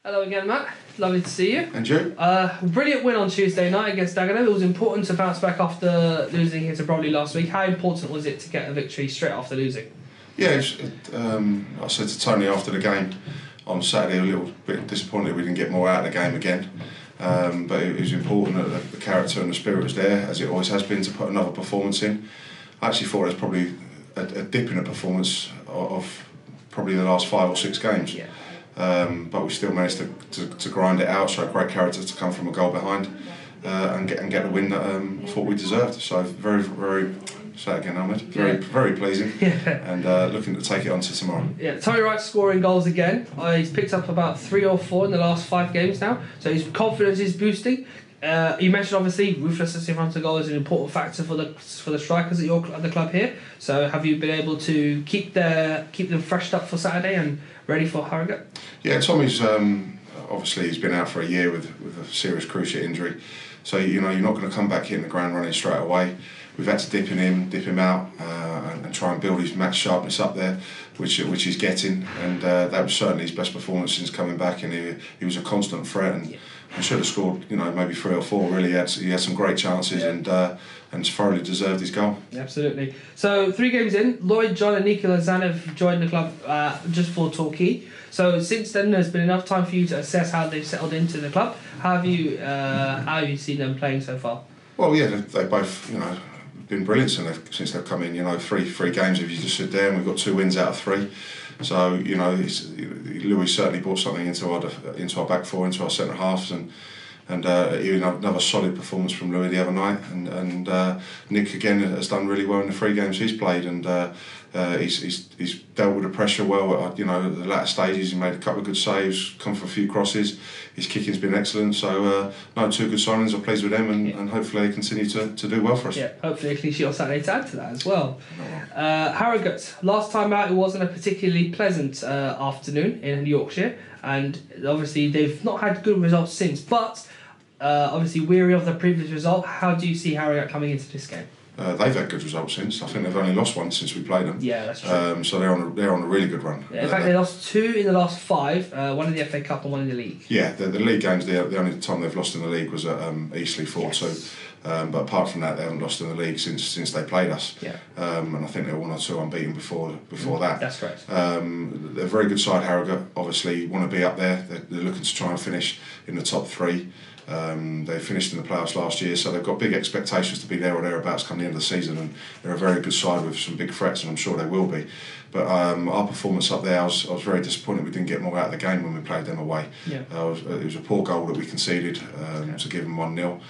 Hello again, Matt. Lovely to see you. And you? Brilliant win on Tuesday night against Dagenham. It was important to bounce back after losing here to Bromley last week. How important was it to get a victory straight after losing? Yeah, I said to Tony after the game on Saturday, a little bit disappointed we didn't get more out of the game again. But it was important that the character and the spirit was there, as it always has been, to put another performance in. I actually thought it was probably a dip in the performance of probably the last 5 or 6 games. Yeah. But we still managed to grind it out, show great character to come from a goal behind and get the win that I thought we deserved. So very, say it again, Ahmed, very pleasing. Yeah. And looking to take it on to tomorrow. Yeah, Tommy Wright's scoring goals again. He's picked up about 3 or 4 in the last 5 games now, so his confidence is boosting. You mentioned obviously ruthlessness in front of goal is an important factor for the strikers at the club here. So have you been able to keep them freshed up for Saturday and ready for Harrogate? Yeah, Tommy's obviously he's been out for a year with a serious cruciate injury, so you're not going to come back hitting the ground running straight away. We've had to dip him out, and try and build his match sharpness up there, which he's getting, and that was certainly his best performance since coming back, and he was a constant threat, and he should have scored, maybe 3 or 4. Really, he had some great chances, and thoroughly deserved his goal. Absolutely. So 3 games in, Lloyd, John, and Nikola Zanev joined the club just for Torquay. So since then, there's been enough time for you to assess how they've settled into the club. How have you seen them playing so far? Well, yeah, they both, been brilliant since they've come in. Three games if you just sit there, and we've got 2 wins out of 3. So Louis certainly brought something into our back four, into our centre halves, and another solid performance from Louis the other night. And Nick again has done really well in the 3 games he's played, and he's dealt with the pressure well. At the latter stages, he made a couple of good saves, come for a few crosses. His kicking's been excellent. So 2 good signings. I'm pleased with them, and hopefully they continue to do well for us. Yeah, hopefully a clean sheet on Saturday to add to that as well. Harrogate, last time out it wasn't a particularly pleasant afternoon in Yorkshire, and obviously they've not had good results since, but obviously weary of the previous result. How do you see Harrogate coming into this game? They've had good results since. I think they've only lost 1 since we played them. Yeah, that's true. So they're on a really good run. Yeah, in fact, they lost 2 in the last 5, 1 in the FA Cup and 1 in the league. Yeah, the league games, the only time they've lost in the league was at Eastleigh 4-2. Yes. But apart from that, they haven't lost in the league since they played us. Yeah. And I think they were 1 or 2 unbeaten before that. That's correct. They're a very good side, Harrogate. Obviously, want to be up there. They're looking to try and finish in the top 3. They finished in the playoffs last year, so they've got big expectations to be there or thereabouts come the end of the season, and they're a very good side with some big threats, and I'm sure they will be. But our performance up there, I was very disappointed we didn't get more out of the game when we played them away. Yeah. It was a poor goal that we conceded to give them 1-0.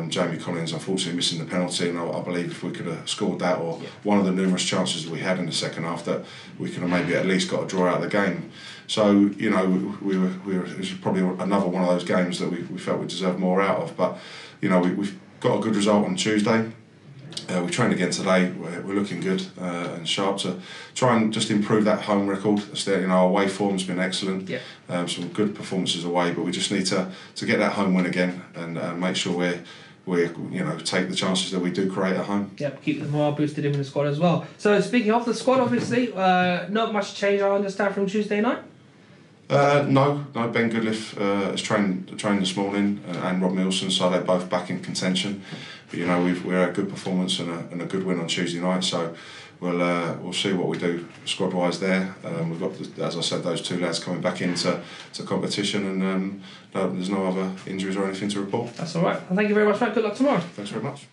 Jamie Collins unfortunately missing the penalty, and I believe if we could have scored that, or one of the numerous chances that we had in the second half, that we could have maybe at least got a draw out of the game. So it was probably another one of those games that we felt we deserved more out of. But we've got a good result on Tuesday. We trained again today. We're looking good and sharp to try and just improve that home record. Our away form's been excellent. Yeah. Some good performances away, but we just need to get that home win again and make sure we take the chances that we do create at home. Yeah, keep the morale boosted in the squad as well. So speaking of the squad, obviously, not much change I understand from Tuesday night. No. Ben Goodliff has trained this morning, and Rob Milson, so they're both back in contention. But we had a good performance and a good win on Tuesday night, so we'll see what we do squad wise there. We've got, as I said, those 2 lads coming back into competition, and there's no other injuries or anything to report. That's all right. Well, thank you very much, Matt. Good luck tomorrow. Thanks very much.